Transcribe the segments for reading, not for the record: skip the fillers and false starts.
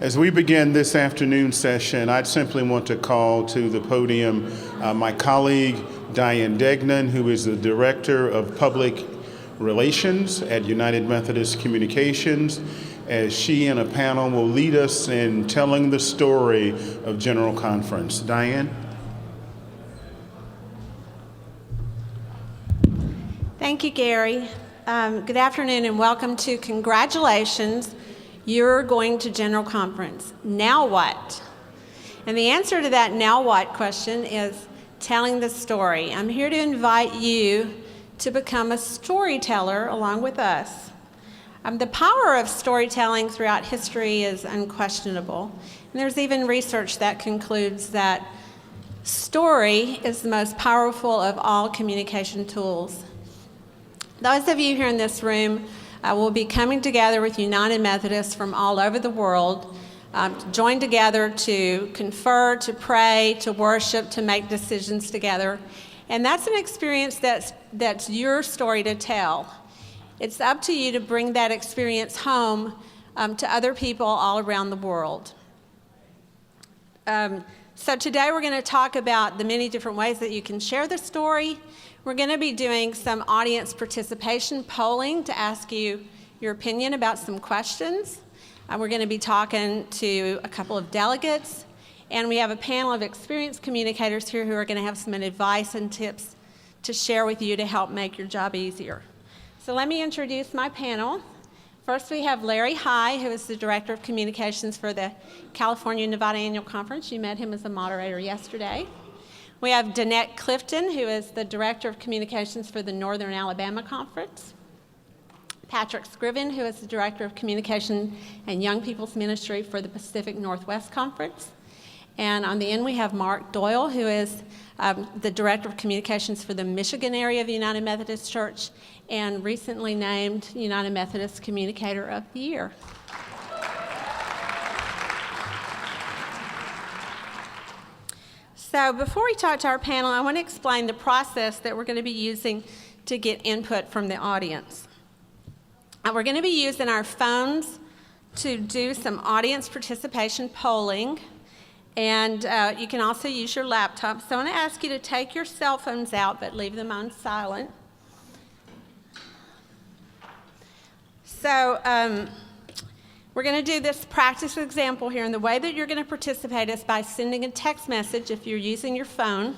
As we begin this afternoon session, I'd simply want to call to the podium my colleague, Danette, who is the Director of Public Relations at United Methodist Communications, as she and a panel will lead us in telling the story of General Conference. Diane? Thank you, Gary. Good afternoon and welcome to Congratulations. You're going to General Conference. Now what? And the answer to that now what question is telling the story. I'm here to invite you to become a storyteller along with us. The power of storytelling throughout history is unquestionable. And there's even research that concludes that story is the most powerful of all communication tools. Those of you here in this room will be coming together with United Methodists from all over the world, join together to confer, to pray, to worship, to make decisions together. And that's an experience that's your story to tell. It's up to you to bring that experience home to other people all around the world. So today we're going to talk about the many different ways that you can share the story. We're going to be doing some audience participation polling to ask you your opinion about some questions. We're going to be talking to a couple of delegates, and we have a panel of experienced communicators here who are going to have some advice and tips to share with you to help make your job easier. So let me introduce my panel. First, we have Larry Hygh, who is the Director of Communications for the California Nevada Annual Conference. You met him as a moderator yesterday. We have Danette Clifton, who is the Director of Communications for the Northern Alabama Conference. Patrick Scriven, who is the Director of Communication and Young People's Ministry for the Pacific Northwest Conference. And on the end, we have Mark Doyal, who is the Director of Communications for the Michigan area of the United Methodist Church and recently named United Methodist Communicator of the Year. So before we talk to our panel, I want to explain the process that we're going to be using to get input from the audience. We're going to be using our phones to do some audience participation polling, and you can also use your laptop. So I want to ask you to take your cell phones out, but leave them on silent. So we're going to do this practice example here, and the way that you're going to participate is by sending a text message if you're using your phone.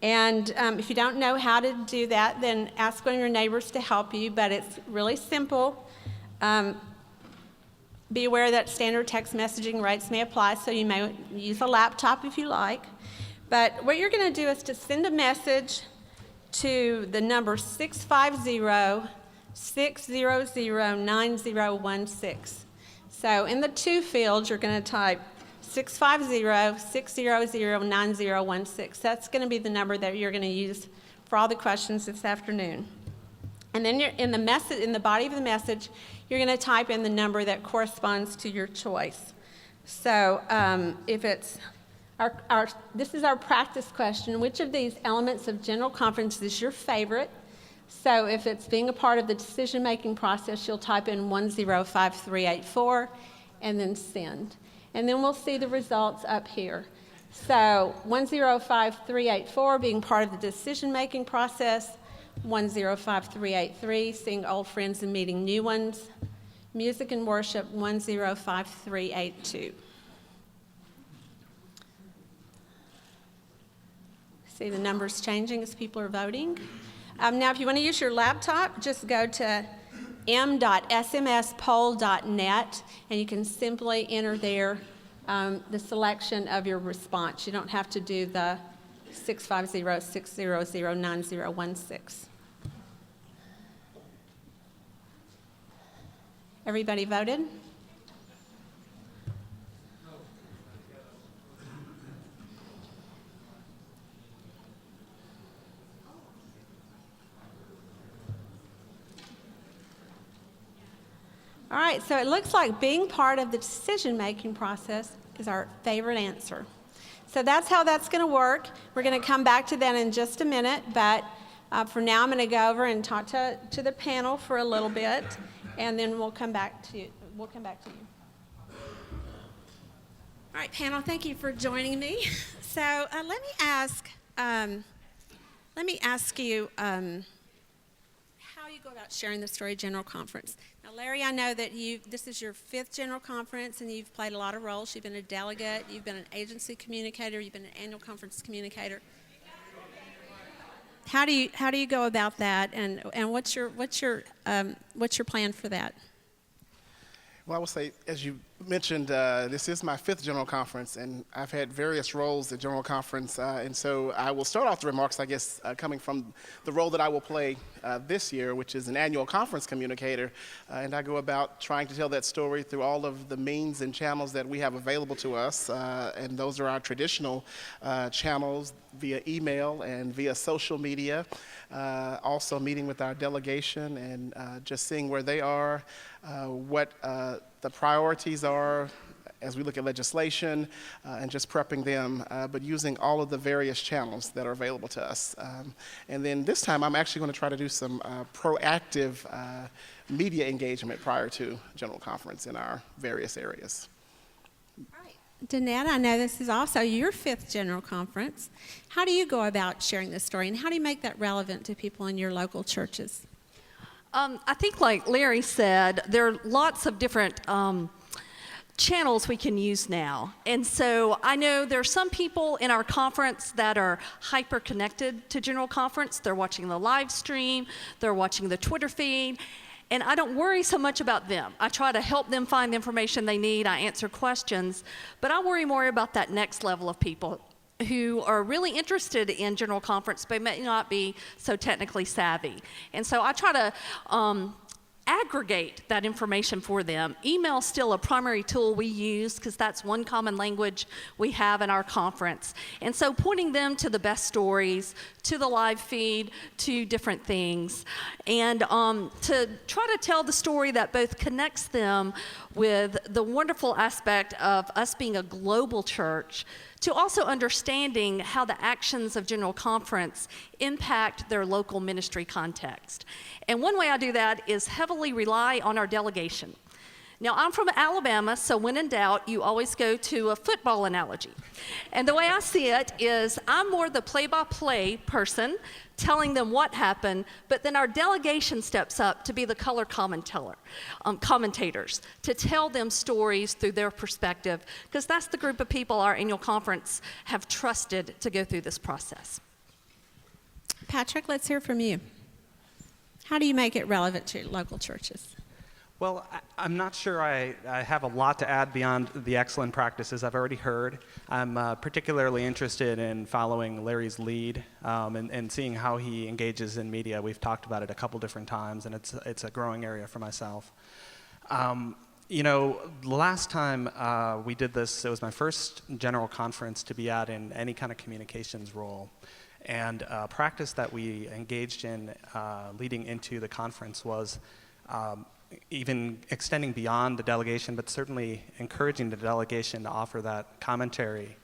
And if you don't know how to do that, then ask one of your neighbors to help you, but it's really simple. Be aware that standard text messaging rates may apply, so you may use a laptop if you like. But what you're going to do is to send a message to the number 650-600-9016. So in the to field, you're going to type 650-600-9016. That's going to be the number that you're going to use for all the questions this afternoon. And then in the body of the message, you're going to type in the number that corresponds to your choice. So if it's this is our practice question: which of these elements of General Conference is your favorite? So if it's being a part of the decision-making process, you'll type in 105384 and then send. And then we'll see the results up here. So 105384 being part of the decision-making process, 105383 seeing old friends and meeting new ones, music and worship 105382. See the numbers changing as people are voting. Now, if you want to use your laptop, just go to m.smspoll.net, and you can simply enter there the selection of your response. You don't have to do the 650-600-9016. Everybody voted? All right, so it looks like being part of the decision-making process is our favorite answer. So that's how that's going to work. We're going to come back to that in just a minute, but for now I'm going to go over and talk to the panel for a little bit, and then we'll come back to you. All right, panel, thank you for joining me. So let me ask you how you go about sharing the story at General Conference. Now, Larry, I know that this is your 5th General Conference, and you've played a lot of roles. You've been a delegate, you've been an agency communicator, you've been an annual conference communicator. How do you go about that, and what's your plan for that? Well, I will say, as you mentioned, this is my 5th General Conference, and I've had various roles at General Conference, and so I will start off the remarks, I guess, coming from the role that I will play this year, which is an annual conference communicator, and I go about trying to tell that story through all of the means and channels that we have available to us, and those are our traditional channels via email and via social media, also meeting with our delegation and just seeing where they are, what the priorities are as we look at legislation and just prepping them, but using all of the various channels that are available to us. And then this time I'm actually going to try to do some proactive media engagement prior to General Conference in our various areas. All right. Danette, I know this is also your 5th General Conference. How do you go about sharing this story, and how do you make that relevant to people in your local churches? I think, like Larry said, there are lots of different channels we can use now. And so I know there are some people in our conference that are hyper connected to General Conference. They're watching the live stream, they're watching the Twitter feed, and I don't worry so much about them. I try to help them find the information they need, I answer questions, but I worry more about that next level of people who are really interested in General Conference but may not be so technically savvy. And so I try to aggregate that information for them. Email is still a primary tool we use because that's one common language we have in our conference. And so pointing them to the best stories, to the live feed, to different things, and to try to tell the story that both connects them with the wonderful aspect of us being a global church, to also understanding how the actions of General Conference impact their local ministry context. And one way I do that is heavily rely on our delegation. Now, I'm from Alabama, so when in doubt, you always go to a football analogy. And the way I see it is I'm more the play-by-play person, telling them what happened, but then our delegation steps up to be the color commentators, to tell them stories through their perspective, because that's the group of people our annual conference have trusted to go through this process. Patrick, let's hear from you. How do you make it relevant to your local churches? Well, I'm not sure I have a lot to add beyond the excellent practices I've already heard. I'm particularly interested in following Larry's lead and seeing how he engages in media. We've talked about it a couple different times, and it's a growing area for myself. You know, last time we did this, it was my first general conference to be at in any kind of communications role. And a practice that we engaged in leading into the conference was even extending beyond the delegation, but certainly encouraging the delegation to offer that commentary.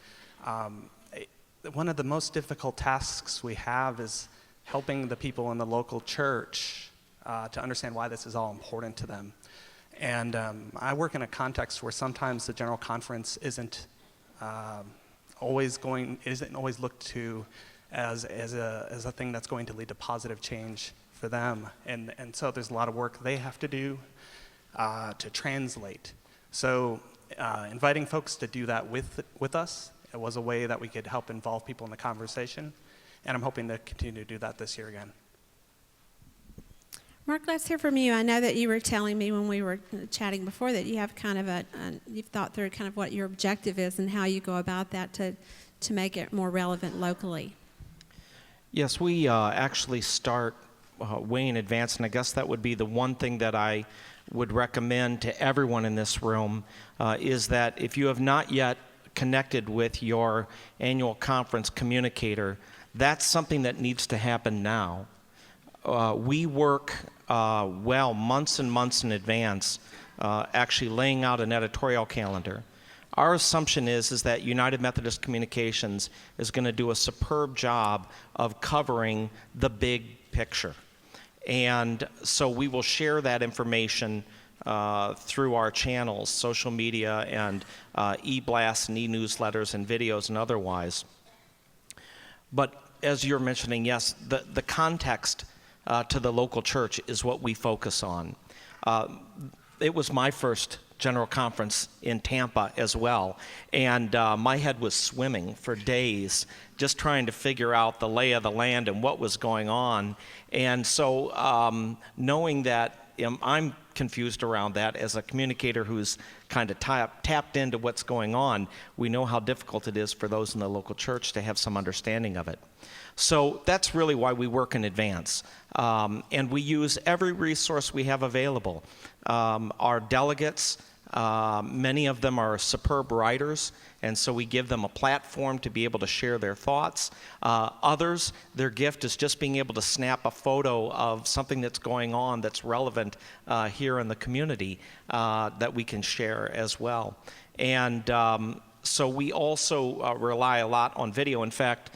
One of the most difficult tasks we have is helping the people in the local church to understand why this is all important to them. And I work in a context where sometimes the general conference isn't always looked to as a thing that's going to lead to positive change for them, and so there's a lot of work they have to do to translate. So inviting folks to do that with us, it was a way that we could help involve people in the conversation, and I'm hoping to continue to do that this year again. Mark, let's hear from you. I know that you were telling me when we were chatting before that you have kind of you've thought through kind of what your objective is and how you go about that to make it more relevant locally. Yes, we actually start way in advance, and I guess that would be the one thing that I would recommend to everyone in this room is that if you have not yet connected with your annual conference communicator, that's something that needs to happen now. We work months and months in advance, actually laying out an editorial calendar. Our assumption is that United Methodist Communications is going to do a superb job of covering the big picture. And so we will share that information through our channels, social media and e-blasts and e-newsletters and videos and otherwise. But as you're mentioning, yes, the context to the local church is what we focus on. It was my first general conference in Tampa as well, and my head was swimming for days just trying to figure out the lay of the land and what was going on. And so knowing that I'm confused around that as a communicator who's kind of tapped into what's going on, we know how difficult it is for those in the local church to have some understanding of it. So that's really why we work in advance. And we use every resource we have available. Our delegates, many of them are superb writers, and so we give them a platform to be able to share their thoughts. Others, their gift is just being able to snap a photo of something that's going on that's relevant here in the community that we can share as well. And so we also rely a lot on video. In fact,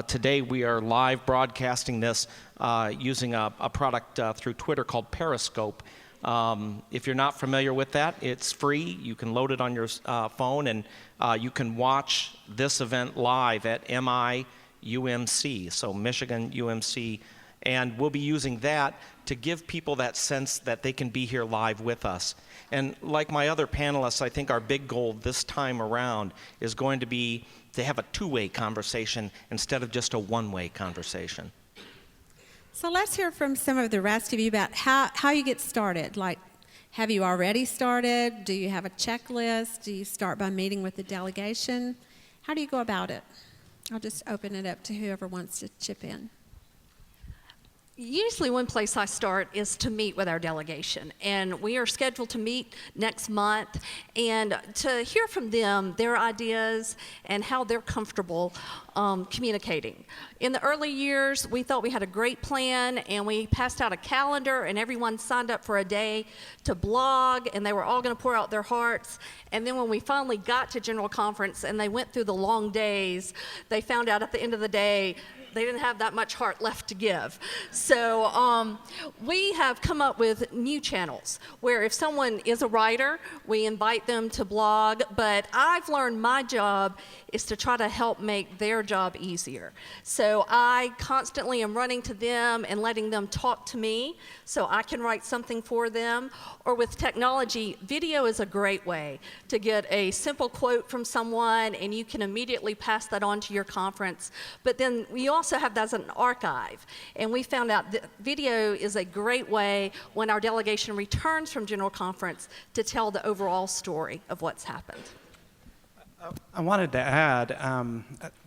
today we are live broadcasting this using a product through Twitter called Periscope. If you're not familiar with that, it's free. You can load it on your phone, and you can watch this event live at MIUMC, so Michigan UMC, and we'll be using that to give people that sense that they can be here live with us. And like my other panelists, I think our big goal this time around is going to be to have a two-way conversation instead of just a one-way conversation. So let's hear from some of the rest of you about how you get started. Like, have you already started? Do you have a checklist? Do you start by meeting with the delegation? How do you go about it? I'll just open it up to whoever wants to chip in. Usually one place I start is to meet with our delegation, and we are scheduled to meet next month and to hear from them their ideas and how they're comfortable communicating. In the early years, we thought we had a great plan, and we passed out a calendar, and everyone signed up for a day to blog, and they were all going to pour out their hearts. And then when we finally got to General Conference and they went through the long days, they found out at the end of the day they didn't have that much heart left to give. So we have come up with new channels where if someone is a writer, we invite them to blog, but I've learned my job is to try to help make their job easier. So I constantly am running to them and letting them talk to me so I can write something for them. Or with technology, video is a great way to get a simple quote from someone and you can immediately pass that on to your conference. But then we also have that as an archive. And we found out that video is a great way when our delegation returns from General Conference to tell the overall story of what's happened. I wanted to add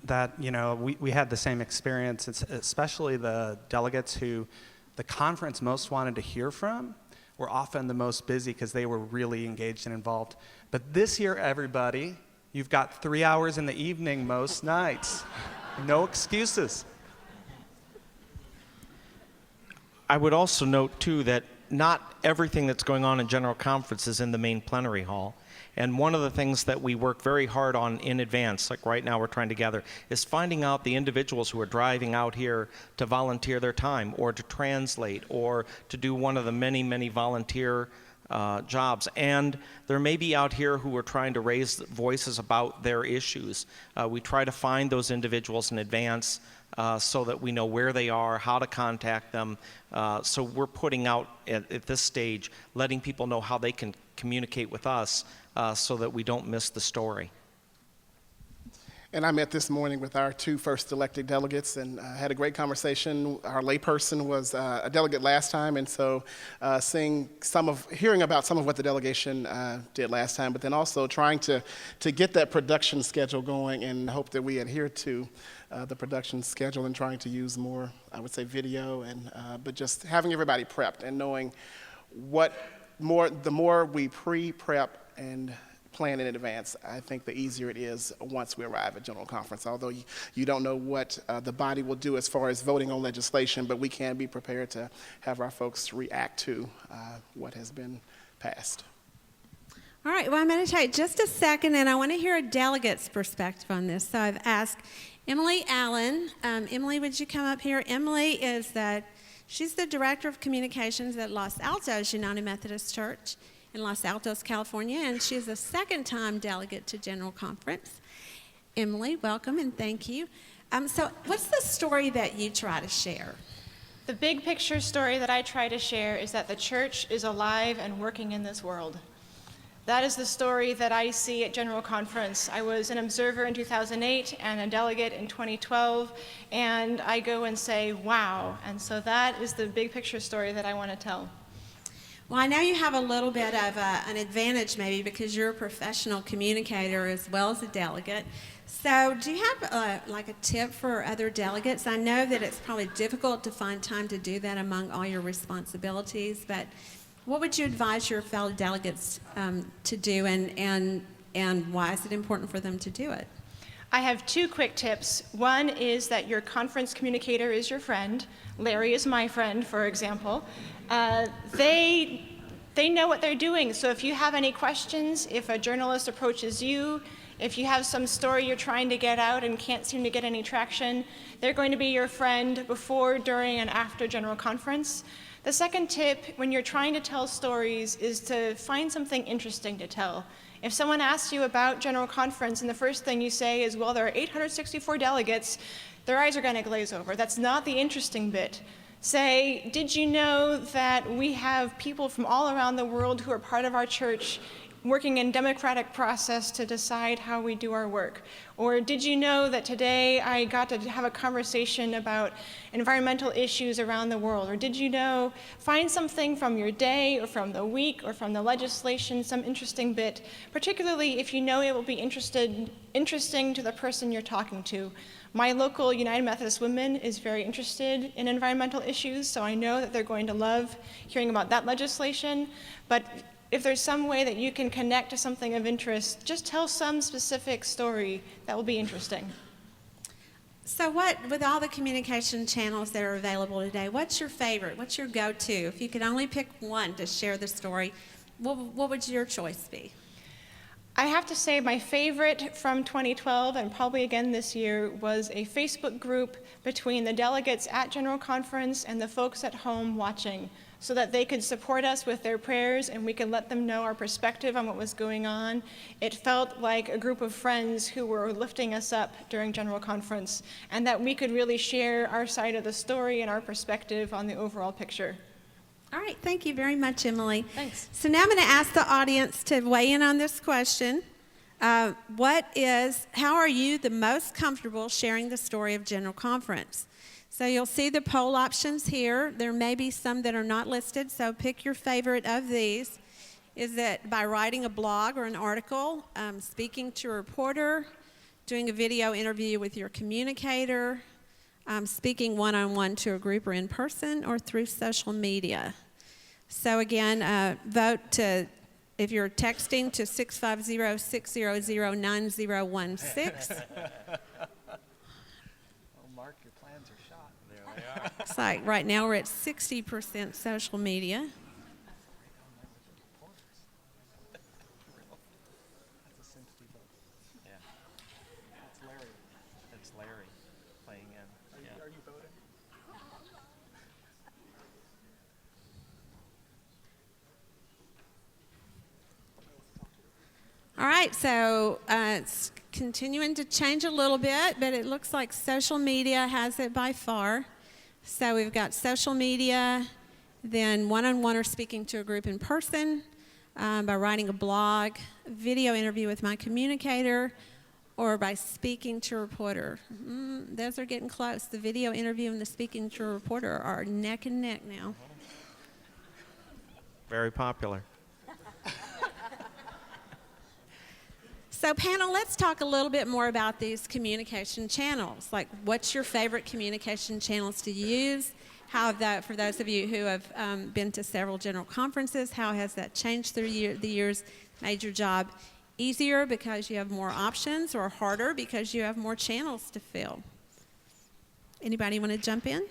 that, we had the same experience, especially the delegates who the conference most wanted to hear from were often the most busy because they were really engaged and involved. But this year, everybody, you've got 3 hours in the evening most nights. No excuses. I would also note, too, that not everything that's going on in General Conference is in the main plenary hall. And one of the things that we work very hard on in advance, like right now we're trying to gather, is finding out the individuals who are driving out here to volunteer their time or to translate or to do one of the many, many volunteer jobs. And there may be out here who are trying to raise voices about their issues. We try to find those individuals in advance so that we know where they are, how to contact them. So we're putting out at this stage, letting people know how they can communicate with us so that we don't miss the story. And I met this morning with our two first elected delegates and had a great conversation. Our layperson was a delegate last time, and so hearing about some of what the delegation did last time, but then also trying to get that production schedule going and hope that we adhere to the production schedule and trying to use more, I would say, video, and but just having everybody prepped and knowing the more we pre-prep and plan in advance, I think the easier it is once we arrive at General Conference. Although you don't know what the body will do as far as voting on legislation, but we can be prepared to have our folks react to what has been passed. All right, well, I'm going to take just a second, and I want to hear a delegate's perspective on this. So I've asked Emily Allen. Emily, would you come up here? Emily she's the Director of Communications at Los Altos United Methodist Church. in Los Altos, California, and she's a second-time delegate to General Conference. Emily, welcome and thank you. So what's the story that you try to share? The big picture story that I try to share is that the church is alive and working in this world. That is the story that I see at General Conference. I was an observer in 2008 and a delegate in 2012, and I go and say, wow. And so that is the big picture story that I want to tell. Well, I know you have a little bit of an advantage maybe because you're a professional communicator as well as a delegate. So do you have like a tip for other delegates? I know that it's probably difficult to find time to do that among all your responsibilities, but what would you advise your fellow delegates to do, and why is it important for them to do it? I have two quick tips. One is that your conference communicator is your friend. Larry is my friend, for example. They know what they're doing, so if you have any questions, if a journalist approaches you, if you have some story you're trying to get out and can't seem to get any traction, they're going to be your friend before, during, and after General Conference. The second tip, when you're trying to tell stories, is to find something interesting to tell. If someone asks you about General Conference and the first thing you say is, well, there are 864 delegates, their eyes are going to glaze over. That's not the interesting bit. Say, did you know that we have people from all around the world who are part of our church working in democratic process to decide how we do our work? Or did you know that today I got to have a conversation about environmental issues around the world? Or did you know, find something from your day or from the week or from the legislation, some interesting bit, particularly if you know it will be interesting to the person you're talking to. My local United Methodist Women is very interested in environmental issues, so I know that they're going to love hearing about that legislation. But if there's some way that you can connect to something of interest, just tell some specific story that will be interesting. So with all the communication channels that are available today, what's your favorite? What's your go-to? If you could only pick one to share the story, what would your choice be? I have to say my favorite from 2012, and probably again this year, was a Facebook group between the delegates at General Conference and the folks at home watching, so that they could support us with their prayers and we could let them know our perspective on what was going on. It felt like a group of friends who were lifting us up during General Conference, and that we could really share our side of the story and our perspective on the overall picture. All right, thank you very much, Emily. Thanks. So now I'm going to ask the audience to weigh in on this question. How are you the most comfortable sharing the story of General Conference? So you'll see the poll options here. There may be some that are not listed, so pick your favorite of these. Is it by writing a blog or an article, speaking to a reporter, doing a video interview with your communicator, speaking one-on-one to a group or in person, or through social media? So again, vote if you're texting to 650-600-9016. Mark, your plans are shot. There they are. It's like right now we're at 60% social media. Yeah. That's Larry. That's Larry playing in. Are you voting? All right, so it's continuing to change a little bit, but it looks like social media has it by far. So we've got social media, then one-on-one or speaking to a group in person, by writing a blog, video interview with my communicator, or by speaking to a reporter. Those are getting close. The video interview and the speaking to a reporter are neck and neck now. Very popular. So panel, let's talk a little bit more about these communication channels. Like, what's your favorite communication channels to use? How have that, for those of you who have been to several general conferences, how has that changed through the years, made your job easier because you have more options, or harder because you have more channels to fill? Anybody want to jump in?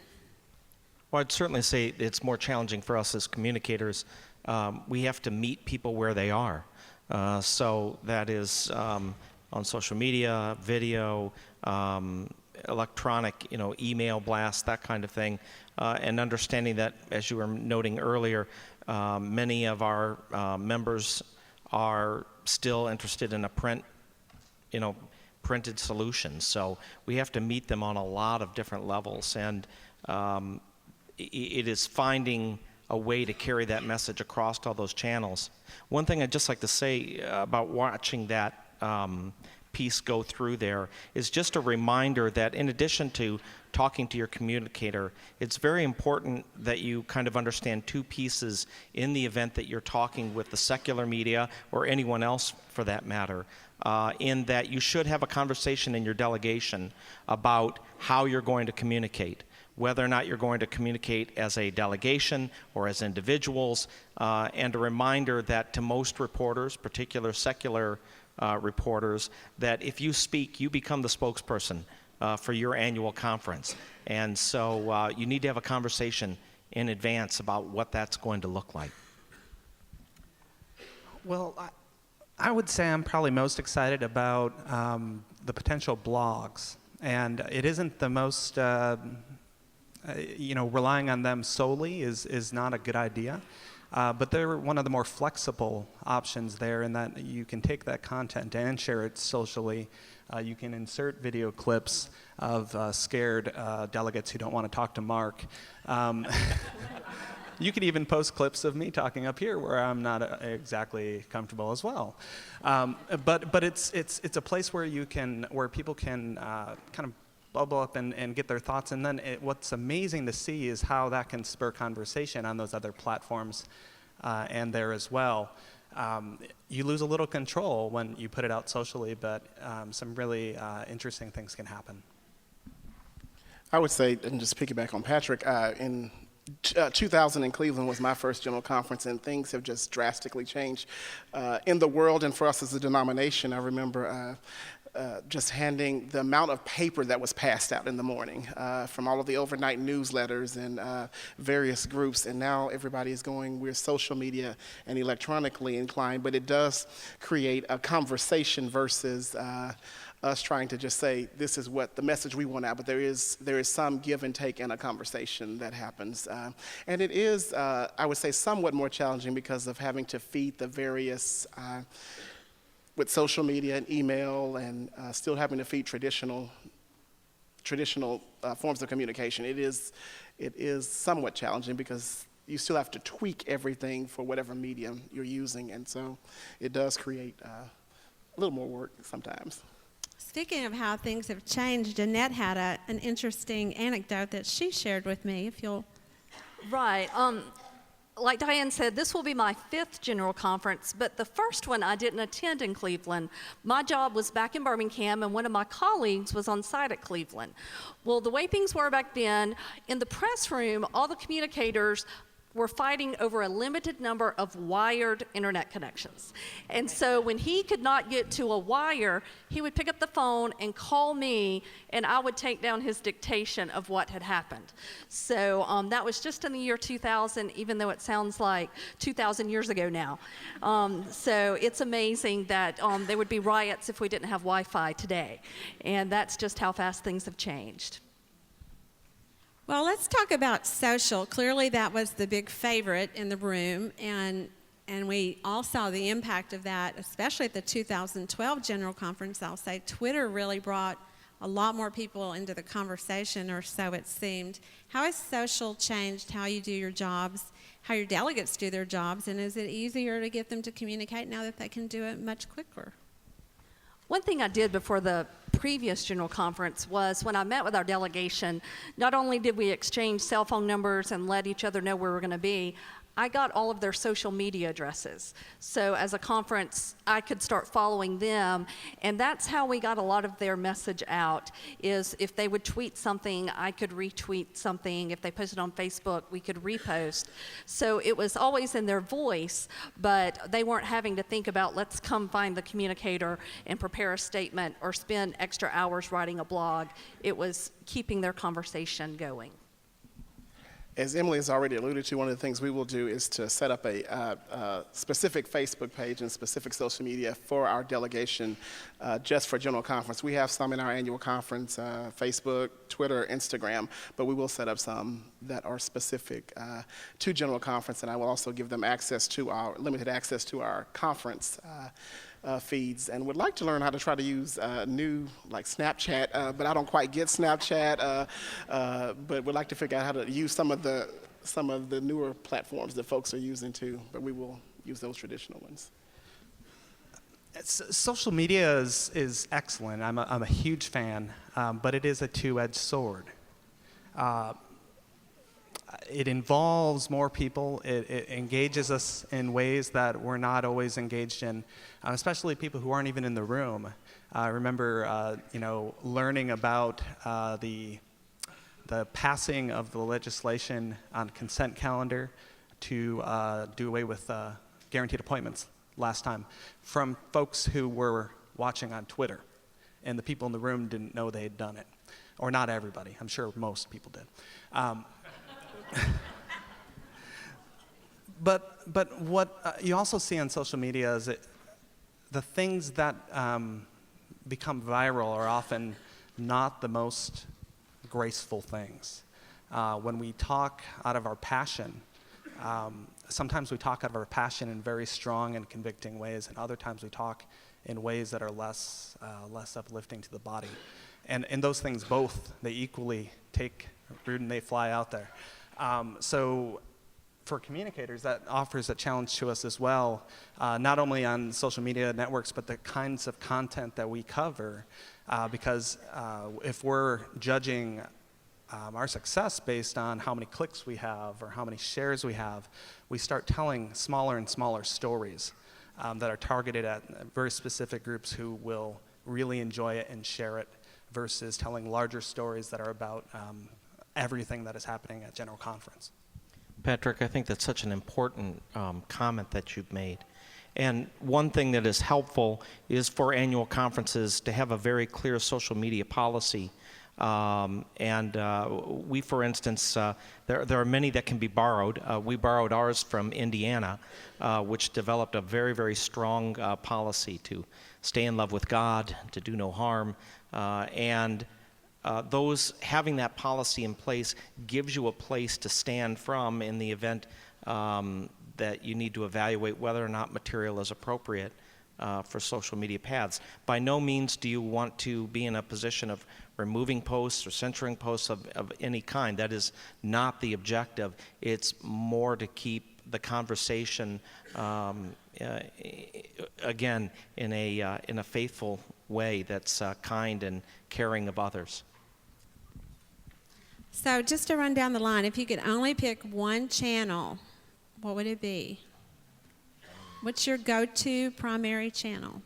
Well, I'd certainly say it's more challenging for us as communicators. We have to meet people where they are. So that is on social media, video, electronic, email blast, that kind of thing, and understanding that, as you were noting earlier, Many of our members are still interested in a printed solution. So we have to meet them on a lot of different levels, and it is finding a way to carry that message across all those channels. One thing I'd just like to say about watching that piece go through there is just a reminder that in addition to talking to your communicator, it's very important that you kind of understand two pieces in the event that you're talking with the secular media or anyone else for that matter, in that you should have a conversation in your delegation about how you're going to communicate, whether or not you're going to communicate as a delegation or as individuals, and a reminder that to most reporters, particular secular reporters, that if you speak, you become the spokesperson for your annual conference. And so you need to have a conversation in advance about what that's going to look like. Well, I would say I'm probably most excited about the potential blogs. And it isn't the most, relying on them solely is not a good idea. But they're one of the more flexible options there in that you can take that content and share it socially. You can insert video clips of scared delegates who don't want to talk to Mark. You could even post clips of me talking up here where I'm not exactly comfortable as well. But it's a place where people can kind of bubble up and get their thoughts. And then what's amazing to see is how that can spur conversation on those other platforms and there as well. You lose a little control when you put it out socially, but some really interesting things can happen. I would say, and just piggyback on Patrick, in 2000 in Cleveland was my first general conference, and things have just drastically changed in the world and for us as a denomination. I remember just handing the amount of paper that was passed out in the morning from all of the overnight newsletters and various groups, and now everybody is we're social media and electronically inclined, but it does create a conversation versus us trying to just say, this is what the message we want out, but there is some give and take in a conversation that happens. And it is, I would say, somewhat more challenging because of having to feed the various, with social media and email and still having to feed traditional forms of communication. It is somewhat challenging because you still have to tweak everything for whatever medium you're using, and so it does create a little more work sometimes. Speaking of how things have changed, Danette had an interesting anecdote that she shared with me, if you'll. Right. Like Diane said, this will be my 5th general conference, but the first one I didn't attend in Cleveland. My job was back in Birmingham, and one of my colleagues was on site at Cleveland. Well, the way things were back then, in the press room, all the communicators were fighting over a limited number of wired internet connections. And so when he could not get to a wire, he would pick up the phone and call me, and I would take down his dictation of what had happened. So that was just in the year 2000, even though it sounds like 2,000 years ago now. So it's amazing that there would be riots if we didn't have Wi-Fi today. And that's just how fast things have changed. Well, let's talk about social. Clearly, that was the big favorite in the room, and we all saw the impact of that, especially at the 2012 General Conference. I'll say Twitter really brought a lot more people into the conversation, or so it seemed. How has social changed how you do your jobs, how your delegates do their jobs, and is it easier to get them to communicate now that they can do it much quicker? One thing I did before the previous general conference was when I met with our delegation, not only did we exchange cell phone numbers and let each other know where we're going to be, I got all of their social media addresses. So as a conference, I could start following them, and that's how we got a lot of their message out, is if they would tweet something, I could retweet something. If they posted on Facebook, we could repost. So it was always in their voice, but they weren't having to think about, let's come find the communicator and prepare a statement or spend extra hours writing a blog. It was keeping their conversation going. As Emily has already alluded to, one of the things we will do is to set up a specific Facebook page and specific social media for our delegation just for General Conference. We have some in our annual conference, Facebook, Twitter, Instagram, but we will set up some that are specific to General Conference, and I will also give them limited access to our conference feeds, and would like to learn how to try to use new, like Snapchat, but I don't quite get Snapchat, but would like to figure out how to use some of the newer platforms that folks are using too, but we will use those traditional ones. Social media is excellent. I'm a huge fan, but it is a two-edged sword. It involves more people. It engages us in ways that we're not always engaged in, especially people who aren't even in the room. I remember, learning about the passing of the legislation on consent calendar to do away with guaranteed appointments last time from folks who were watching on Twitter, and the people in the room didn't know they had done it, or not everybody. I'm sure most people did. But what you also see on social media is that the things that become viral are often not the most graceful things. When we talk out of our passion, sometimes we talk out of our passion in very strong and convicting ways, and other times we talk in ways that are less uplifting to the body. And those things both, they equally take root and they fly out there. So for communicators, that offers a challenge to us as well, not only on social media networks, but the kinds of content that we cover, because if we're judging our success based on how many clicks we have or how many shares we have, we start telling smaller and smaller stories that are targeted at very specific groups who will really enjoy it and share it, versus telling larger stories that are about everything that is happening at General Conference. Patrick, I think that's such an important comment that you've made. And one thing that is helpful is for annual conferences to have a very clear social media policy. We, for instance, there are many that can be borrowed. We borrowed ours from Indiana, which developed a very, very strong policy to stay in love with God, to do no harm, those having that policy in place gives you a place to stand from in the event that you need to evaluate whether or not material is appropriate for social media paths. By no means do you want to be in a position of removing posts or censoring posts of any kind. That is not the objective. It's more to keep the conversation again in a faithful way that's kind and caring of others. So just to run down the line, if you could only pick one channel, what would it be? What's your go-to primary channel?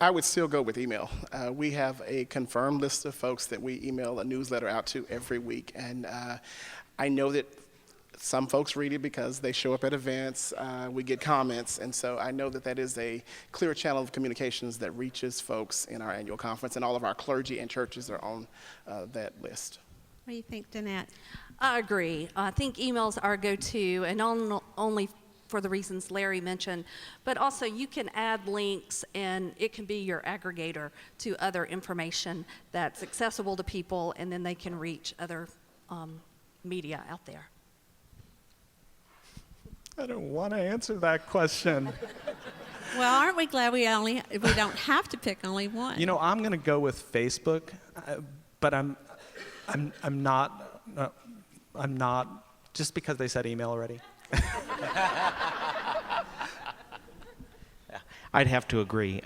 I would still go with email. We have a confirmed list of folks that we email a newsletter out to every week, and I know that some folks read it because they show up at events, we get comments, and so I know that that is a clear channel of communications that reaches folks in our annual conference, and all of our clergy and churches are on that list. What do you think, Danette? I agree. I think emails are a go-to, and only for the reasons Larry mentioned, but also you can add links, and it can be your aggregator to other information that's accessible to people, and then they can reach other media out there. I don't want to answer that question. Well, aren't we glad we don't have to pick only one? You know, I'm going to go with Facebook, but I'm not just because they said email already. I'd have to agree.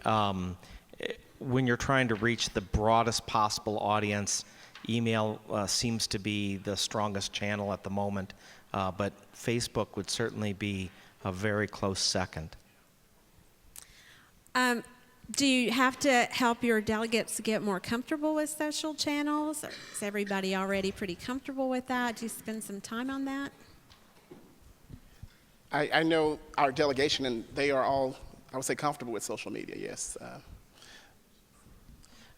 When you're trying to reach the broadest possible audience, email seems to be the strongest channel at the moment, but Facebook would certainly be a very close second. Do you have to help your delegates get more comfortable with social channels? Or is everybody already pretty comfortable with that? Do you spend some time on that? I know our delegation, and they are all, I would say, comfortable with social media, yes.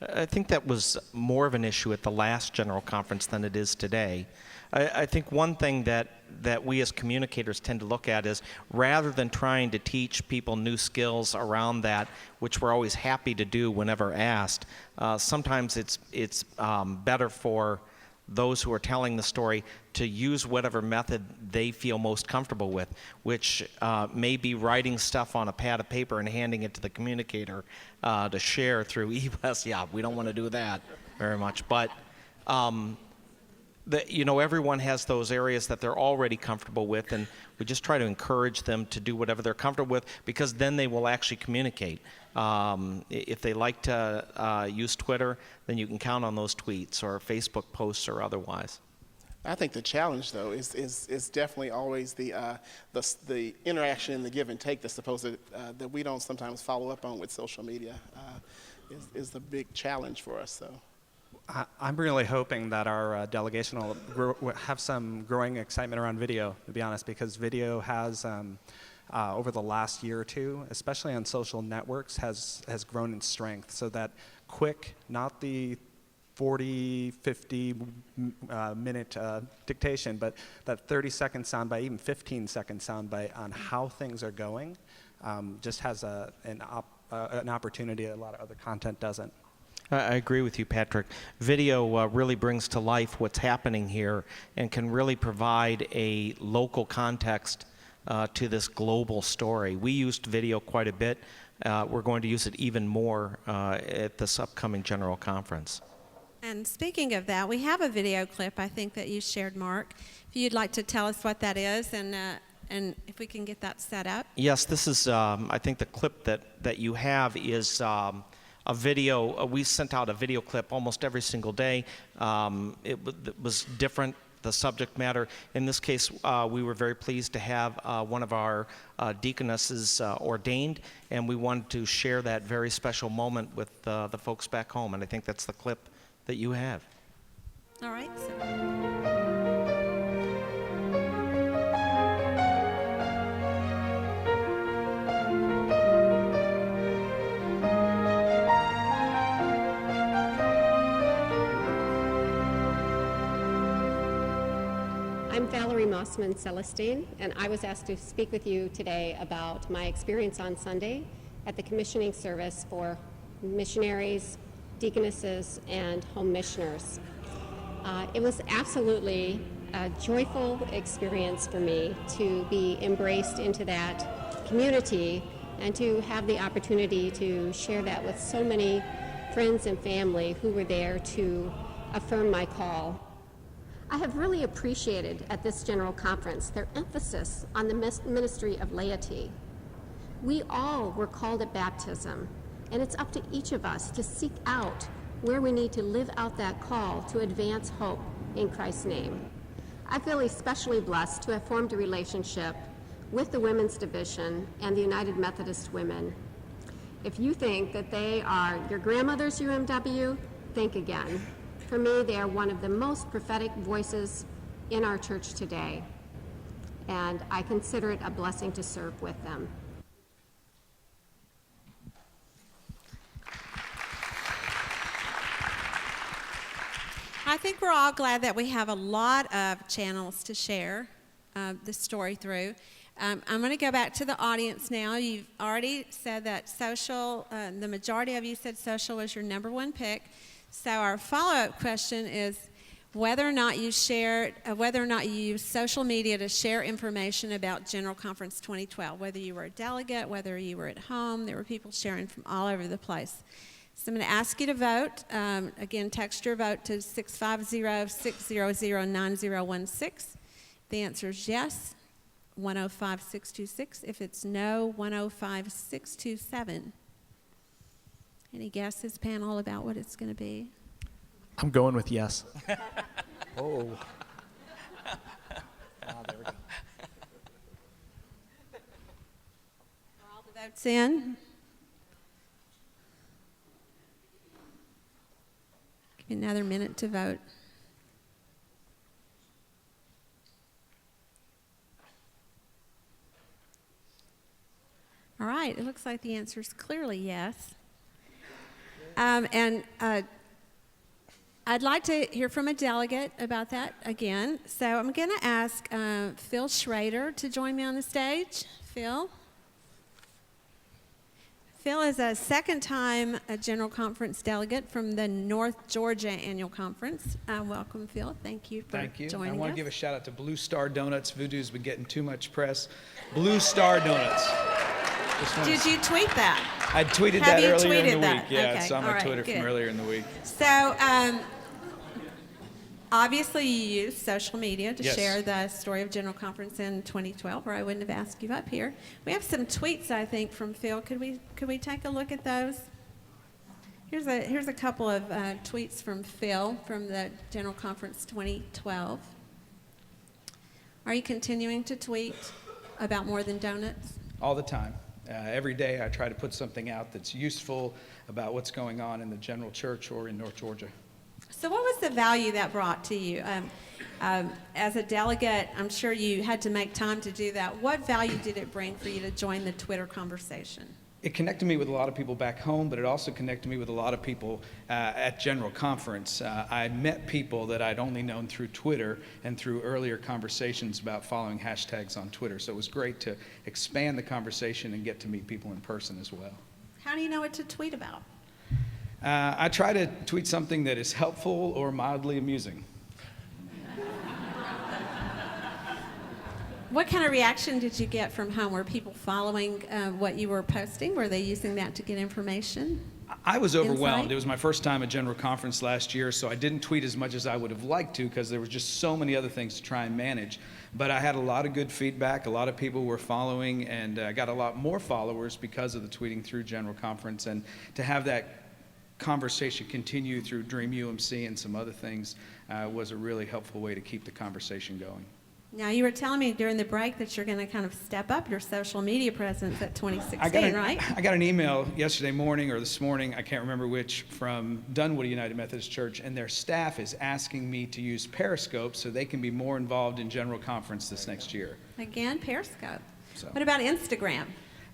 I think that was more of an issue at the last general conference than it is today. I think one thing that we as communicators tend to look at is, rather than trying to teach people new skills around that, which we're always happy to do whenever asked, sometimes it's better for those who are telling the story to use whatever method they feel most comfortable with, which may be writing stuff on a pad of paper and handing it to the communicator to share through e-blast. Yeah, we don't want to do that very much, but everyone has those areas that they're already comfortable with, and we just try to encourage them to do whatever they're comfortable with, because then they will actually communicate. If they like to use Twitter, then you can count on those tweets or Facebook posts or otherwise. I think the challenge, though, is definitely always the interaction and the give and take that's supposed to, that we don't sometimes follow up on with social media, is the big challenge for us. So. I'm really hoping that our delegation will have some growing excitement around video, to be honest, because video has, over the last year or two, especially on social networks, has grown in strength. So that quick, not the 40, 50 minute dictation, but that 30-second soundbite, even 15-second soundbite on how things are going, just has an opportunity that a lot of other content doesn't. I agree with you, Patrick. Video really brings to life what's happening here and can really provide a local context to this global story. We used video quite a bit. We're going to use it even more at this upcoming General Conference. And speaking of that, we have a video clip, I think, that you shared, Mark. If you'd like to tell us what that is and if we can get that set up. Yes, this is, I think the clip that you have is a video. We sent out a video clip almost every single day. It was different, the subject matter. In this case, we were very pleased to have one of our deaconesses ordained, and we wanted to share that very special moment with the folks back home, and I think that's the clip that you have. All right. I'm Valerie Mossman Celestine, and I was asked to speak with you today about my experience on Sunday at the commissioning service for missionaries, deaconesses, and home missioners. It was absolutely a joyful experience for me to be embraced into that community and to have the opportunity to share that with so many friends and family who were there to affirm my call. I have really appreciated at this General Conference their emphasis on the ministry of laity. We all were called at baptism, and it's up to each of us to seek out where we need to live out that call to advance hope in Christ's name. I feel especially blessed to have formed a relationship with the Women's Division and the United Methodist Women. If you think that they are your grandmother's UMW, think again. For me, they are one of the most prophetic voices in our church today, and I consider it a blessing to serve with them. I think we're all glad that we have a lot of channels to share this story through. I'm going to go back to the audience now. You've already said that social, the majority of you said social was your number one pick. So our follow-up question is whether or not you use social media to share information about General Conference 2012, whether you were a delegate, whether you were at home. There were people sharing from all over the place. So I'm going to ask you to vote. Again, text your vote to 650-600-9016. The answer is yes, 105-626. If it's no, 105-627. Any guesses, panel, about what it's going to be? I'm going with yes. Oh. Are all the votes in? Give me another minute to vote. All right, it looks like the answer is clearly yes. And I'd like to hear from a delegate about that again. So I'm going to ask Phil Schrader to join me on the stage. Phil? Phil is a second-time General Conference delegate from the North Georgia Annual Conference. Welcome, Phil. Thank you for joining us. I want to give a shout-out to Blue Star Donuts. Voodoo's been getting too much press. Blue Star Donuts. Did you tweet that? I tweeted Have that you earlier in tweeted the that? week. Yeah, Okay, it's on my all right, Twitter good. from earlier in the week. So, obviously you use social media to Yes. share the story of General Conference in 2012, or I wouldn't have asked you up here. We have some tweets, I think, from Phil. Could we take a look at those? Here's a couple of tweets from Phil from the General Conference 2012. Are you continuing to tweet about more than donuts? All the time. Every day I try to put something out that's useful about what's going on in the general church or in North Georgia. So what was the value that brought to you? As a delegate, I'm sure you had to make time to do that. What value did it bring for you to join the Twitter conversation? It connected me with a lot of people back home, but it also connected me with a lot of people at General Conference. I met people that I'd only known through Twitter and through earlier conversations about following hashtags on Twitter. So it was great to expand the conversation and get to meet people in person as well. How do you know what to tweet about? I try to tweet something that is helpful or mildly amusing. What kind of reaction did you get from home? Were people following what you were posting? Were they using that to get information? I was overwhelmed. Insight? It was my first time at General Conference last year, so I didn't tweet as much as I would have liked to because there was just so many other things to try and manage. But I had a lot of good feedback. A lot of people were following, and I got a lot more followers because of the tweeting through General Conference. And to have that conversation continue through Dream UMC and some other things was a really helpful way to keep the conversation going. Now, you were telling me during the break that you're going to kind of step up your social media presence at 2016, right? I got an email yesterday morning or this morning, I can't remember which, from Dunwoody United Methodist Church, and their staff is asking me to use Periscope so they can be more involved in General Conference this next year. Again, Periscope. So. What about Instagram?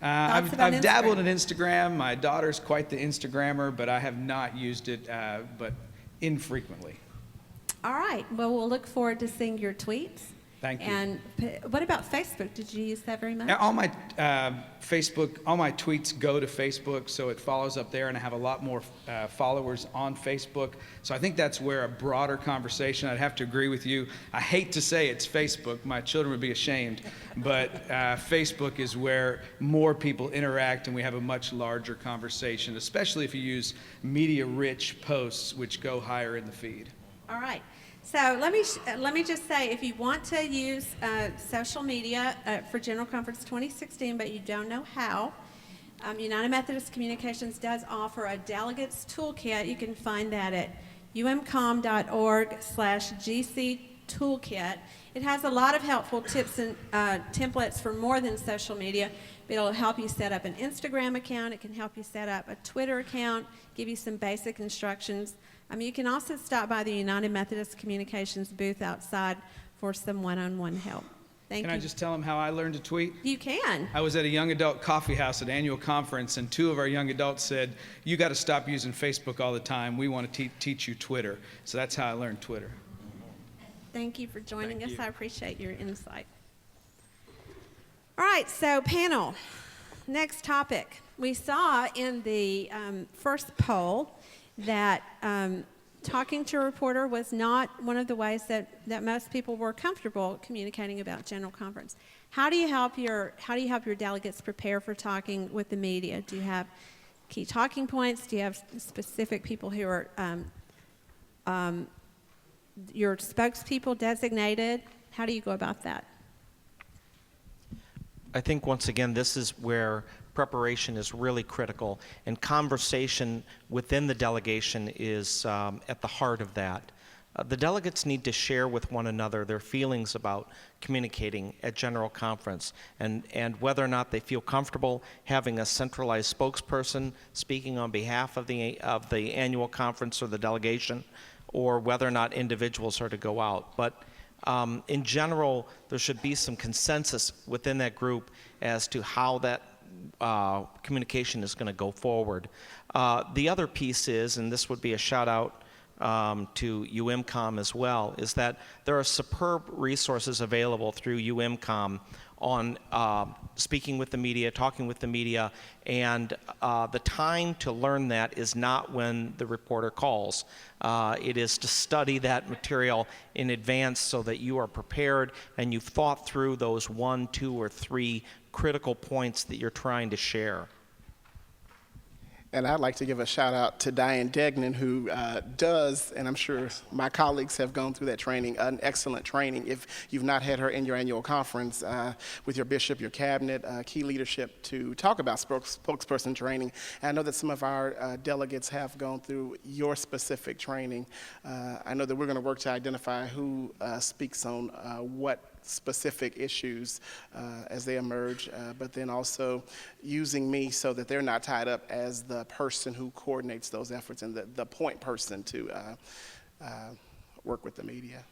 I've Instagram? dabbled in Instagram. My daughter's quite the Instagrammer, but I have not used it, but infrequently. All right. Well, we'll look forward to seeing your tweets. Thank you. And what about Facebook? Did you use that very much? All my Facebook, all my tweets go to Facebook, so it follows up there, and I have a lot more followers on Facebook. So I think that's where a broader conversation, I'd have to agree with you. I hate to say it's Facebook. My children would be ashamed. But Facebook is where more people interact, and we have a much larger conversation, especially if you use media-rich posts, which go higher in the feed. All right. So let me just say, if you want to use social media for General Conference 2016, but you don't know how, United Methodist Communications does offer a delegates toolkit. You can find that at umcom.org/GC toolkit. It has a lot of helpful tips and templates for more than social media. It'll help you set up an Instagram account. It can help you set up a Twitter account, give you some basic instructions. You can also stop by the United Methodist Communications booth outside for some one-on-one help. Thank you. Can I just tell them how I learned to tweet? You can. I was at a young adult coffee house at annual conference, and two of our young adults said, "You got to stop using Facebook all the time. We want to teach you Twitter." So that's how I learned Twitter. Thank you for joining Thank us. you. I appreciate your insight. All right, so panel, next topic. We saw in the first poll that talking to a reporter was not one of the ways that most people were comfortable communicating about General Conference. How do you help your delegates prepare for talking with the media? Do you have key talking points? Do you have specific people who are your spokespeople designated? How do you go about that? I think, once again, this is where preparation is really critical, and conversation within the delegation is at the heart of that. The delegates need to share with one another their feelings about communicating at General Conference, and whether or not they feel comfortable having a centralized spokesperson speaking on behalf of the annual conference or the delegation, or whether or not individuals are to go out. But in general, there should be some consensus within that group as to how that communication is going to go forward. The other piece is, and this would be a shout out to UMCOM as well, is that there are superb resources available through UMCOM on speaking with the media, talking with the media, and the time to learn that is not when the reporter calls. It is to study that material in advance so that you are prepared and you've thought through those 1, 2, or 3 critical points that you're trying to share. And I'd like to give a shout out to Diane Degnan, who does, and I'm sure my colleagues have gone through that training, an excellent training. If you've not had her in your annual conference with your bishop, your cabinet, key leadership to talk about spokesperson training. And I know that some of our delegates have gone through your specific training. I know that we're going to work to identify who speaks on what specific issues as they emerge, but then also using me so that they're not tied up as the person who coordinates those efforts and the point person to work with the media.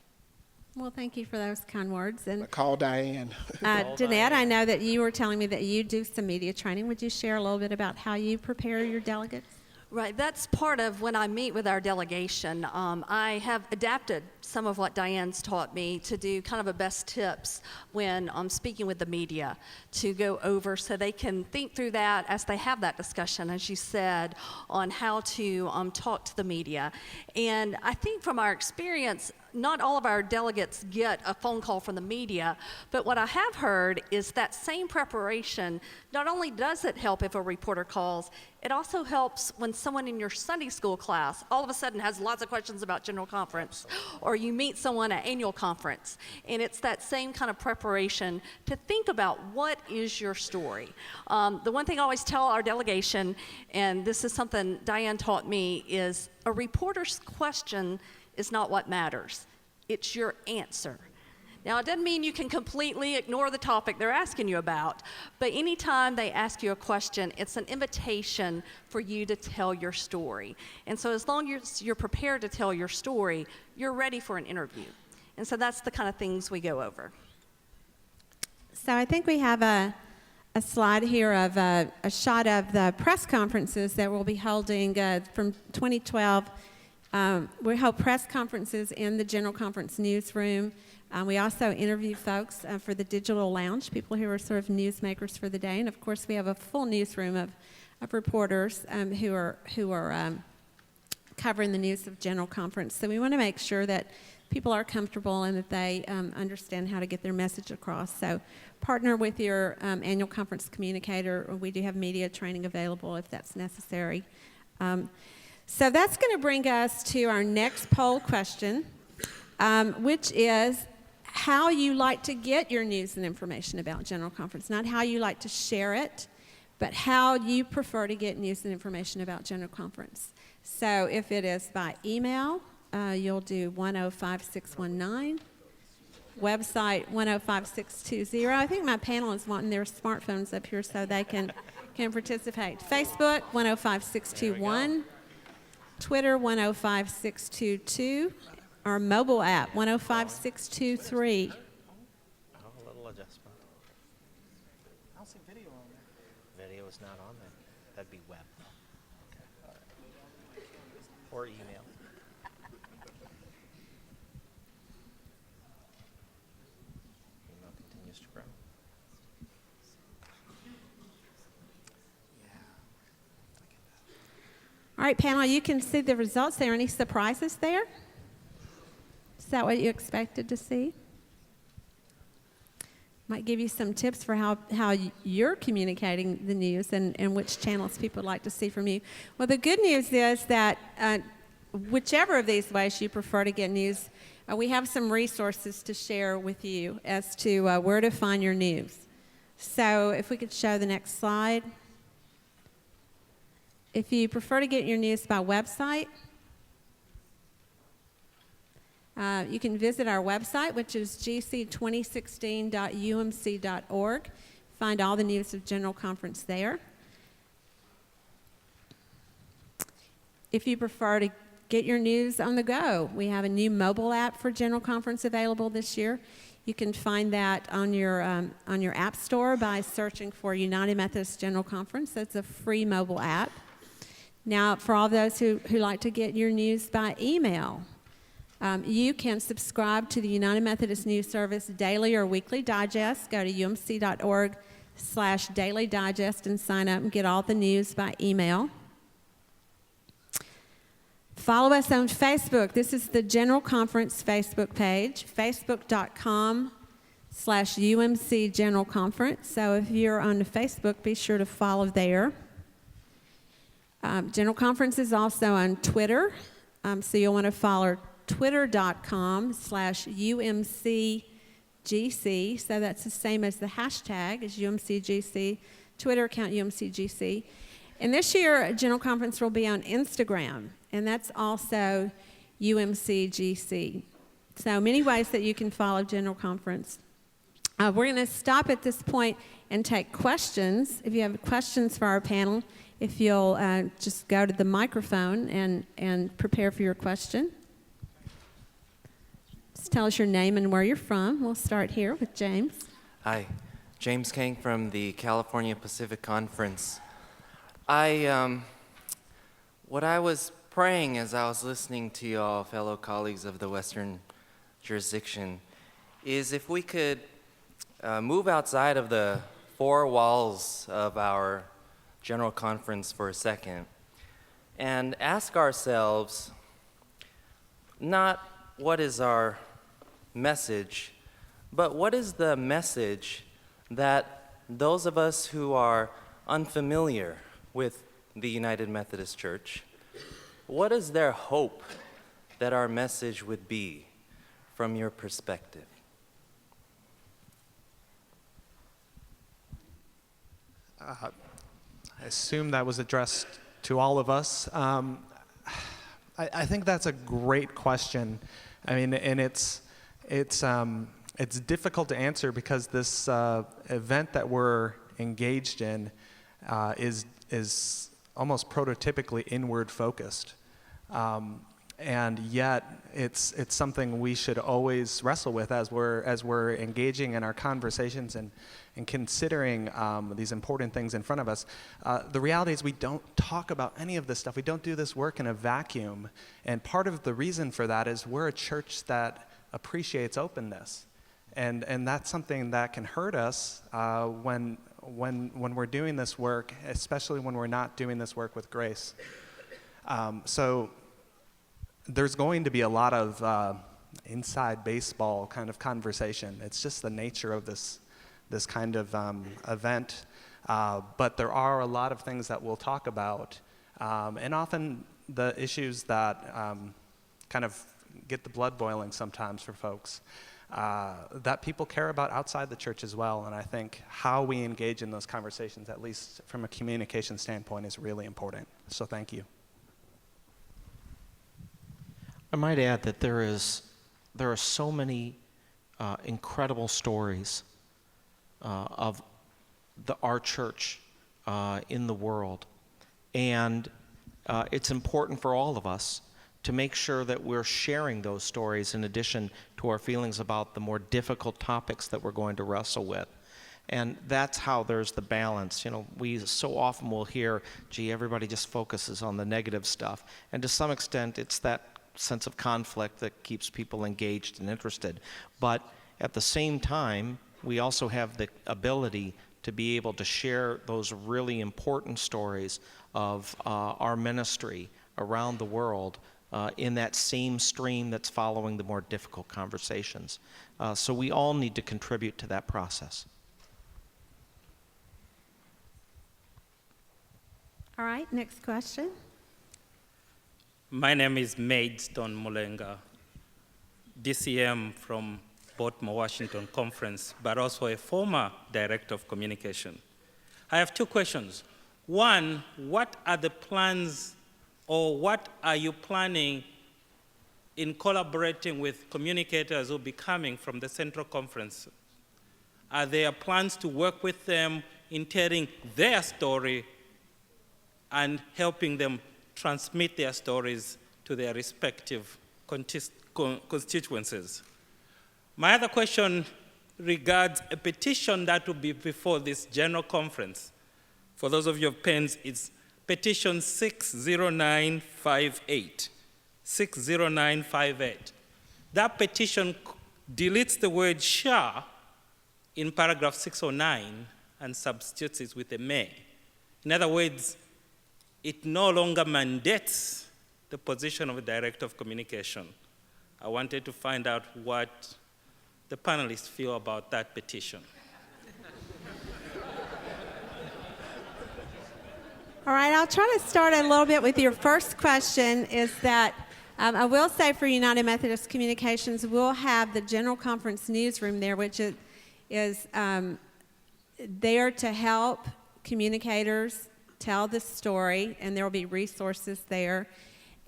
Well, thank you for those kind words. And call Diane. Danette, I know that you were telling me that you do some media training. Would you share a little bit about how you prepare your delegates? Right, that's part of when I meet with our delegation. I have adapted some of what Diane's taught me to do kind of a best tips when I'm speaking with the media to go over so they can think through that as they have that discussion, as you said, on how to talk to the media. And I think from our experience, not all of our delegates get a phone call from the media, but what I have heard is that same preparation, not only does it help if a reporter calls, it also helps when someone in your Sunday school class all of a sudden has lots of questions about General Conference, or you meet someone at annual conference, and it's that same kind of preparation to think about what is your story. The one thing I always tell our delegation, and this is something Diane taught me, is a reporter's question is not what matters. It's your answer. Now, it doesn't mean you can completely ignore the topic they're asking you about, but anytime they ask you a question, it's an invitation for you to tell your story. And so as long as you're prepared to tell your story, you're ready for an interview. And so that's the kind of things we go over. So I think we have a slide here of a shot of the press conferences that we'll be holding from 2012. We hold press conferences in the General Conference newsroom. We also interview folks for the digital lounge, people who are sort of newsmakers for the day. And of course, we have a full newsroom of reporters who are covering the news of General Conference. So we want to make sure that people are comfortable and that they understand how to get their message across. So partner with your annual conference communicator. We do have media training available if that's necessary. So that's going to bring us to our next poll question, which is how you like to get your news and information about General Conference. Not how you like to share it, but how you prefer to get news and information about General Conference. So if it is by email, you'll do 105619. Website 105620. I think my panel is wanting their smartphones up here so they can participate. Facebook 105621. Twitter 105622, our mobile app 105623. A little adjustment. I don't see video on there. Video is not on there. That'd be web. Okay. Or email. Email continues to grow. All right, panel, you can see the results. Are there any surprises there? Is that what you expected to see? Might give you some tips for how you're communicating the news and which channels people would like to see from you. Well, the good news is that whichever of these ways you prefer to get news, we have some resources to share with you as to where to find your news. So if we could show the next slide. If you prefer to get your news by website, you can visit our website, which is gc2016.umc.org. Find all the news of General Conference there. If you prefer to get your news on the go, we have a new mobile app for General Conference available this year. You can find that on your app store by searching for United Methodist General Conference. That's a free mobile app. Now, for all those who like to get your news by email, you can subscribe to the United Methodist News Service daily or weekly digest. Go to umc.org/daily digest and sign up and get all the news by email. Follow us on Facebook. This is the General Conference Facebook page, facebook.com/UMC General Conference. So if you're on Facebook, be sure to follow there. General Conference is also on Twitter. So you'll want to follow twitter.com/UMCGC. So that's the same as the hashtag as UMCGC, Twitter account UMCGC. And this year, General Conference will be on Instagram, and that's also UMCGC. So many ways that you can follow General Conference. We're going to stop at this point and take questions. If you have questions for our panel, if you'll just go to the microphone and prepare for your question. Just tell us your name and where you're from. We'll start here with James. Hi, James Kang from the California Pacific Conference. What I was praying as I was listening to y'all, fellow colleagues of the Western jurisdiction, is if we could move outside of the four walls of our General Conference for a second and ask ourselves not what is our message, but what is the message that those of us who are unfamiliar with the United Methodist Church, what is their hope that our message would be from your perspective? I assume that was addressed to all of us. I think that's a great question. I mean, and it's difficult to answer because this event that we're engaged in is almost prototypically inward focused, and yet it's something we should always wrestle with as we're engaging in our conversations and considering these important things in front of us. The reality is we don't talk about any of this stuff. We don't do this work in a vacuum, and part of the reason for that is we're a church that appreciates openness, and that's something that can hurt us when we're doing this work, especially when we're not doing this work with grace. So there's going to be a lot of inside baseball kind of conversation. It's just the nature of this kind of event. But there are a lot of things that we'll talk about, and often the issues that kind of get the blood boiling sometimes for folks. That people care about outside the church as well, and I think how we engage in those conversations, at least from a communication standpoint, is really important. So thank you. I might add that there are so many incredible stories of our church in the world, and it's important for all of us to make sure that we're sharing those stories in addition to our feelings about the more difficult topics that we're going to wrestle with. And that's how there's the balance. You know, we so often will hear, gee, everybody just focuses on the negative stuff. And to some extent, it's that sense of conflict that keeps people engaged and interested. But at the same time, we also have the ability to be able to share those really important stories of our ministry around the world in that same stream that's following the more difficult conversations. So we all need to contribute to that process. All right, next question. My name is Maidstone Mulenga, DCM from Baltimore, Washington Conference, but also a former director of communication. I have two questions. One, what are the plans or what are you planning in collaborating with communicators who will be coming from the Central Conference? Are there plans to work with them in telling their story and helping them transmit their stories to their respective constituencies? My other question regards a petition that will be before this general conference. For those of you who have pens, it's petition 60958. 60958. That petition deletes the word shall in paragraph 609 and substitutes it with a may. In other words, it no longer mandates the position of a director of communication. I wanted to find out what the panelists feel about that petition. All right, I'll try to start a little bit with your first question, is that I will say for United Methodist Communications, we'll have the General Conference newsroom there, which is there to help communicators tell the story, and there will be resources there.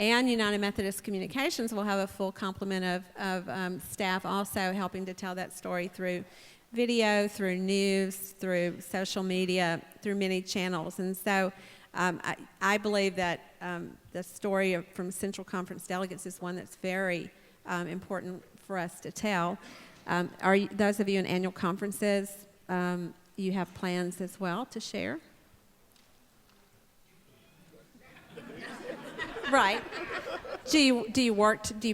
And United Methodist Communications will have a full complement of staff also helping to tell that story through video, through news, through social media, through many channels. And so I believe that the story from Central Conference delegates is one that's very important for us to tell. Those of you in annual conferences, you have plans as well to share? Right. Do you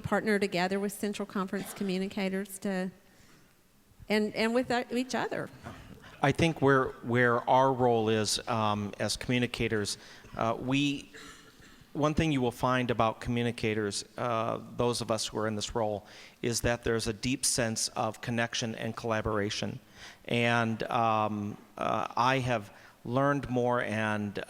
partner together with Central Conference communicators and with each other? I think where our role is as communicators, one thing you will find about communicators, those of us who are in this role, is that there's a deep sense of connection and collaboration. And I have learned more and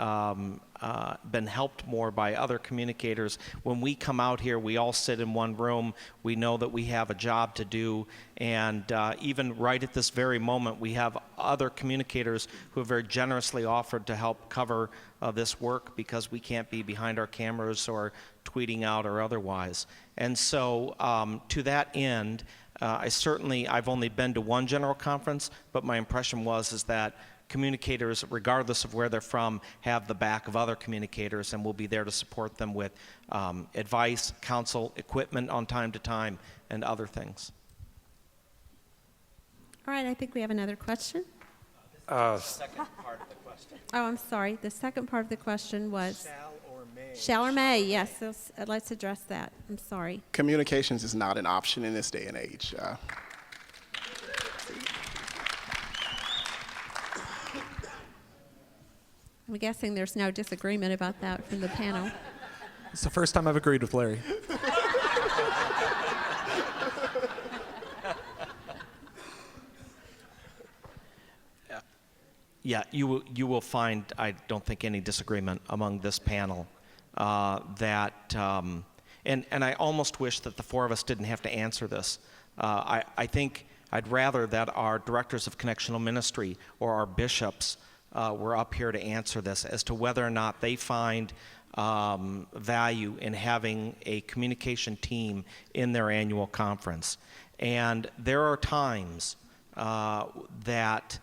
been helped more by other communicators. When we come out here, we all sit in one room. We know that we have a job to do, and even right at this very moment, we have other communicators who have very generously offered to help cover this work because we can't be behind our cameras or tweeting out or otherwise. And so to that end, I've only been to one general conference, but my impression is that communicators, regardless of where they're from, have the back of other communicators, and we'll be there to support them with advice, counsel, equipment on time to time, and other things. All right, I think we have another question. Second part of the question. Oh, I'm sorry. The second part of the question was? Shall or may. Shall or may, yes. Let's address that. I'm sorry. Communications is not an option in this day and age. I'm guessing there's no disagreement about that from the panel. It's the first time I've agreed with Larry. Yeah, you will find, I don't think, any disagreement among this panel that, and I almost wish that the four of us didn't have to answer this. I think I'd rather that our directors of connectional ministry or our bishops were up here to answer this as to whether or not they find value in having a communication team in their annual conference. And there are times that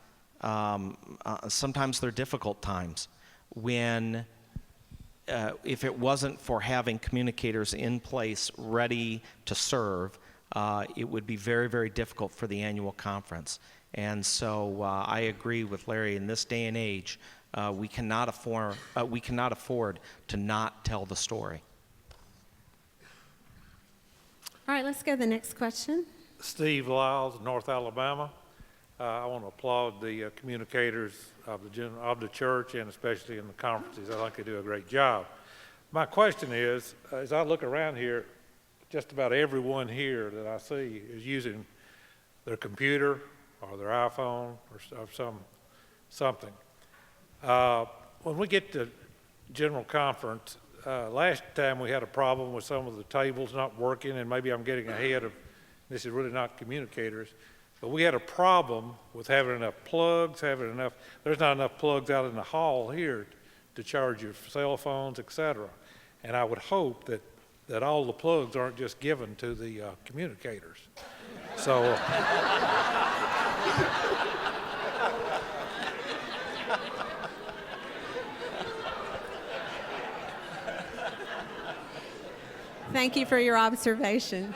sometimes they're difficult times when if it wasn't for having communicators in place ready to serve, it would be very, very difficult for the annual conference. And so I agree with Larry. In this day and age, we cannot afford to not tell the story. All right, let's go to the next question. Steve Lyles, North Alabama. I want to applaud the communicators of the church, and especially in the conferences. I think they do a great job. My question is, as I look around here, just about everyone here that I see is using their computer or their iPhone or something. When we get to general conference, last time we had a problem with some of the tables not working, and maybe I'm getting ahead of, this is really not communicators, but we had a problem with having enough plugs, there's not enough plugs out in the hall here to charge your cell phones, etc. And I would hope that all the plugs aren't just given to the communicators. So, Thank you for your observation.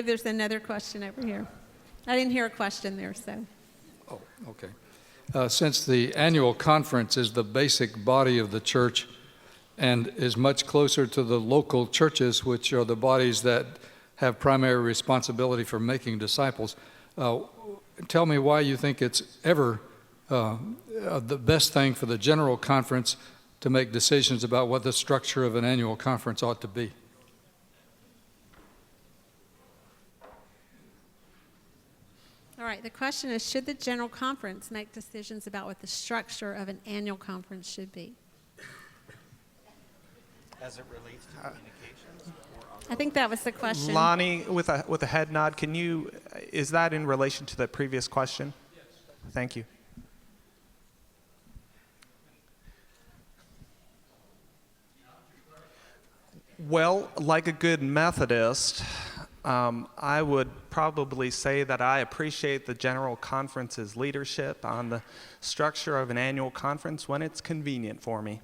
believe there's another question over here. I didn't hear a question there, so. Oh, okay. Since the annual conference is the basic body of the church and is much closer to the local churches, which are the bodies that have primary responsibility for making disciples, tell me why you think it's ever the best thing for the general conference to make decisions about what the structure of an annual conference ought to be. All right, the question is, should the general conference make decisions about what the structure of an annual conference should be? As it relates to communications? I think that was the question. Lonnie, with a head nod, is that in relation to the previous question? Yes. Thank you. Well, like a good Methodist, I would probably say that I appreciate the General Conference's leadership on the structure of an annual conference when it's convenient for me.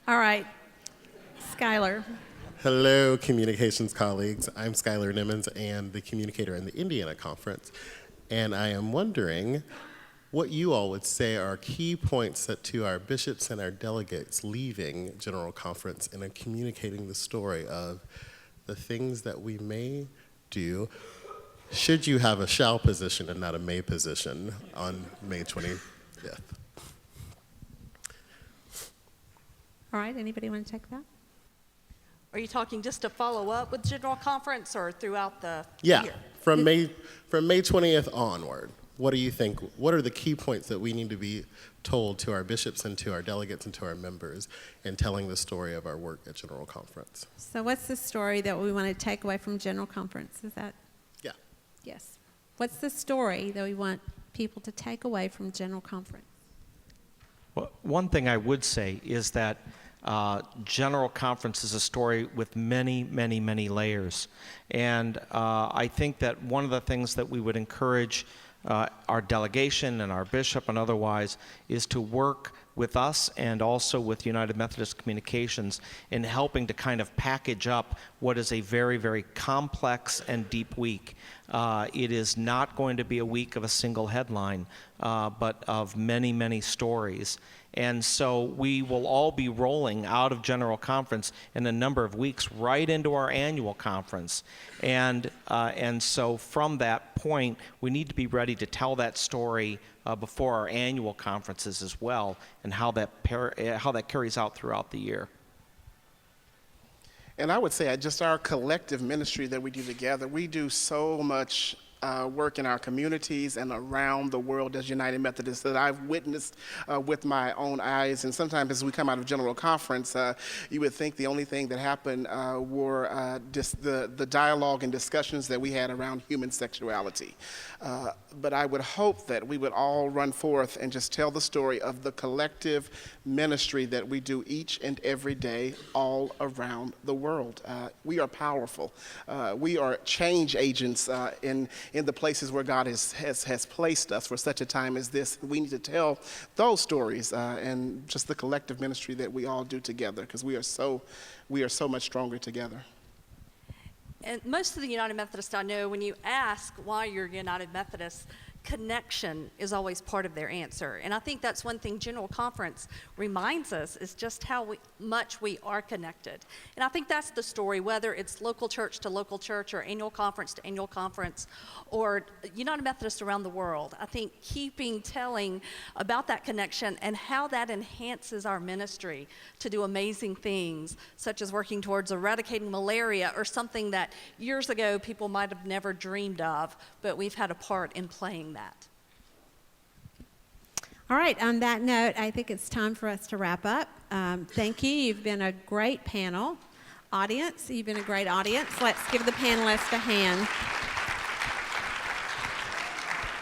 All right, Skylar. Hello, communications colleagues. I'm Skylar Nimmons and the communicator in the Indiana Conference. And I am wondering what you all would say are key points that to our bishops and our delegates leaving General Conference and communicating the story of the things that we may do should you have a shall position and not a may position on May 25th. All right, anybody want to take that? Are you talking just to follow up with General Conference or throughout the Yeah, year? from May 20th onward, what do you think? What are the key points that we need to be told to our bishops and to our delegates and to our members in telling the story of our work at General Conference? So what's the story that we want to take away from General Conference? Is that? Yeah. Yes. What's the story that we want people to take away from General Conference? Well, one thing I would say is that General Conference is a story with many, many, many layers. And I think that one of the things that we would encourage our delegation and our bishop and otherwise is to work with us and also with United Methodist Communications in helping to kind of package up what is a very, very complex and deep week. It is not going to be a week of a single headline, but of many, many stories. And so we will all be rolling out of General Conference in a number of weeks right into our annual conference. And so from that point, we need to be ready to tell that story before our annual conferences as well, and how that carries out throughout the year. And I would say just our collective ministry that we do together, we do so much work in our communities and around the world as United Methodists that I've witnessed with my own eyes. And sometimes as we come out of General Conference, you would think the only thing that happened were the dialogue and discussions that we had around human sexuality. But I would hope that we would all run forth and just tell the story of the collective ministry that we do each and every day all around the world. We are powerful. We are change agents in the places where God has placed us for such a time as this. We need to tell those stories and just the collective ministry that we all do together, because we are so much stronger together. And most of the United Methodists I know, when you ask why you're United Methodist, connection is always part of their answer. And I think that's one thing General Conference reminds us, is just how much we are connected. And I think that's the story, whether it's local church to local church or annual conference to annual conference or United Methodists around the world. I think telling about that connection and how that enhances our ministry to do amazing things, such as working towards eradicating malaria or something that years ago people might have never dreamed of, but we've had a part in playing that. All right, on that note, I think it's time for us to wrap up. Thank you. You've been a great panel. Audience, you've been a great audience. Let's give the panelists a hand.